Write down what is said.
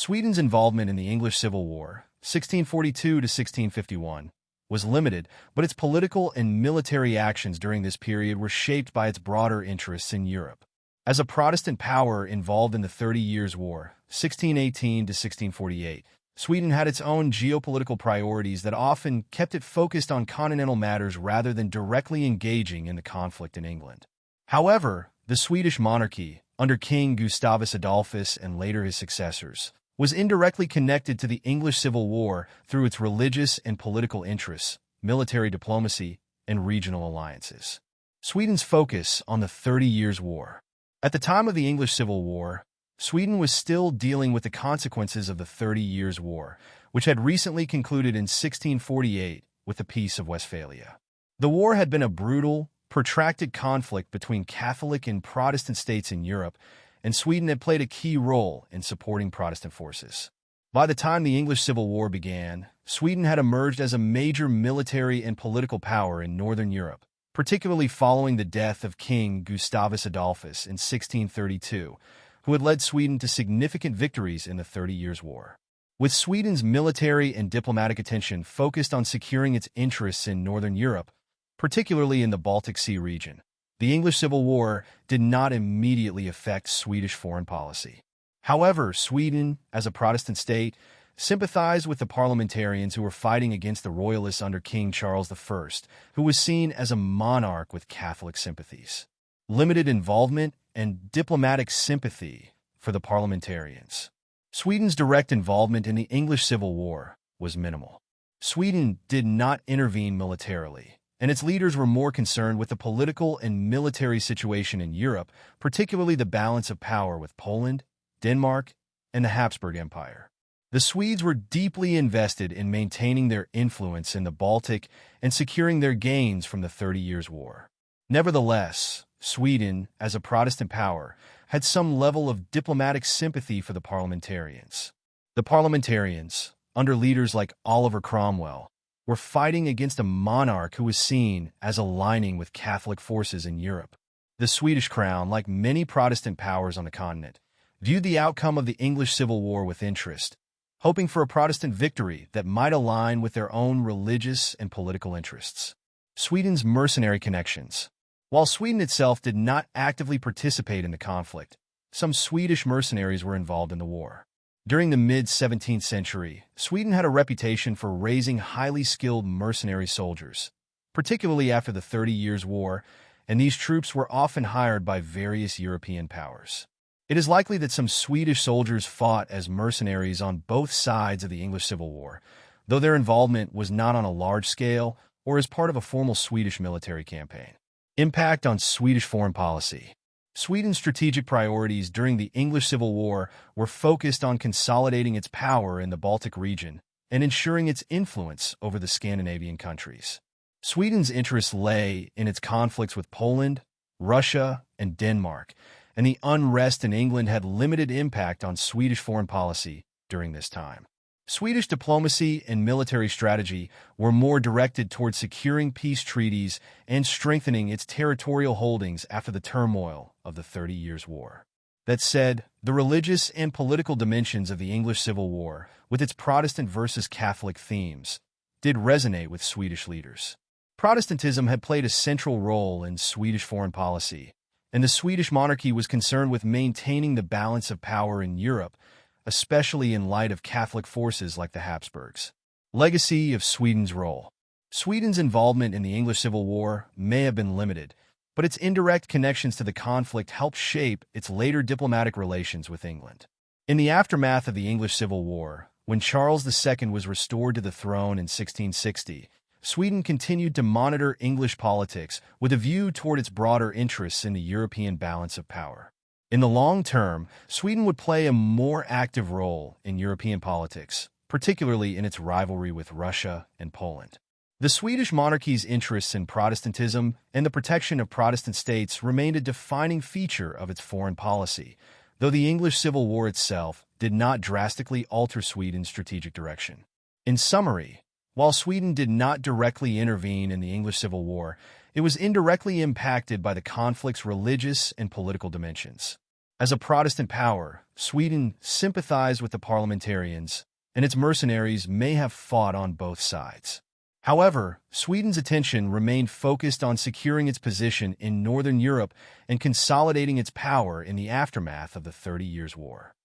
Sweden's involvement in the English Civil War, 1642 to 1651, was limited, but its political and military actions during this period were shaped by its broader interests in Europe. As a Protestant power involved in the 30 Years' War, 1618 to 1648, Sweden had its own geopolitical priorities that often kept it focused on continental matters rather than directly engaging in the conflict in England. However, the Swedish monarchy, under King Gustavus Adolphus and later his successors, was indirectly connected to the English Civil War through its religious and political interests, military diplomacy, and regional alliances. Sweden's focus on the 30 Years' War. At the time of the English Civil War, Sweden was still dealing with the consequences of the 30 Years' War, which had recently concluded in 1648 with the Peace of Westphalia. The war had been a brutal, protracted conflict between Catholic and Protestant states in Europe, and Sweden had played a key role in supporting Protestant forces. By the time the English Civil War began, Sweden had emerged as a major military and political power in Northern Europe, particularly following the death of King Gustavus Adolphus in 1632, who had led Sweden to significant victories in the 30 Years' War. With Sweden's military and diplomatic attention focused on securing its interests in Northern Europe, particularly in the Baltic Sea region, the English Civil War did not immediately affect Swedish foreign policy. However, Sweden, as a Protestant state, sympathized with the parliamentarians who were fighting against the royalists under King Charles I, who was seen as a monarch with Catholic sympathies. Limited involvement and diplomatic sympathy for the parliamentarians. Sweden's direct involvement in the English Civil War was minimal. Sweden did not intervene militarily, and its leaders were more concerned with the political and military situation in Europe, particularly the balance of power with Poland, Denmark, and the Habsburg Empire. The Swedes were deeply invested in maintaining their influence in the Baltic and securing their gains from the 30 Years' War. Nevertheless, Sweden, as a Protestant power, had some level of diplomatic sympathy for the parliamentarians. The parliamentarians, under leaders like Oliver Cromwell, were fighting against a monarch who was seen as aligning with Catholic forces in Europe. The Swedish crown, like many Protestant powers on the continent, viewed the outcome of the English Civil War with interest, hoping for a Protestant victory that might align with their own religious and political interests. Sweden's mercenary connections. While Sweden itself did not actively participate in the conflict, some Swedish mercenaries were involved in the war. During the mid-17th century, Sweden had a reputation for raising highly skilled mercenary soldiers, particularly after the 30 Years' War, and these troops were often hired by various European powers. It is likely that some Swedish soldiers fought as mercenaries on both sides of the English Civil War, though their involvement was not on a large scale or as part of a formal Swedish military campaign. Impact on Swedish foreign policy. Sweden's strategic priorities during the English Civil War were focused on consolidating its power in the Baltic region and ensuring its influence over the Scandinavian countries. Sweden's interests lay in its conflicts with Poland, Russia, and Denmark, and the unrest in England had limited impact on Swedish foreign policy during this time. Swedish diplomacy and military strategy were more directed toward securing peace treaties and strengthening its territorial holdings after the turmoil of the 30 Years' War. That said, the religious and political dimensions of the English Civil War, with its Protestant versus Catholic themes, did resonate with Swedish leaders. Protestantism had played a central role in Swedish foreign policy, and the Swedish monarchy was concerned with maintaining the balance of power in Europe, especially in light of Catholic forces like the Habsburgs. Legacy of Sweden's role. Sweden's involvement in the English Civil War may have been limited, but its indirect connections to the conflict helped shape its later diplomatic relations with England. In the aftermath of the English Civil War, when Charles II was restored to the throne in 1660, Sweden continued to monitor English politics with a view toward its broader interests in the European balance of power. In the long term, Sweden would play a more active role in European politics, particularly in its rivalry with Russia and Poland. The Swedish monarchy's interests in Protestantism and the protection of Protestant states remained a defining feature of its foreign policy, though the English Civil War itself did not drastically alter Sweden's strategic direction. In summary, while Sweden did not directly intervene in the English Civil War, it was indirectly impacted by the conflict's religious and political dimensions. As a Protestant power, Sweden sympathized with the parliamentarians, and its mercenaries may have fought on both sides. However, Sweden's attention remained focused on securing its position in Northern Europe and consolidating its power in the aftermath of the 30 Years' War.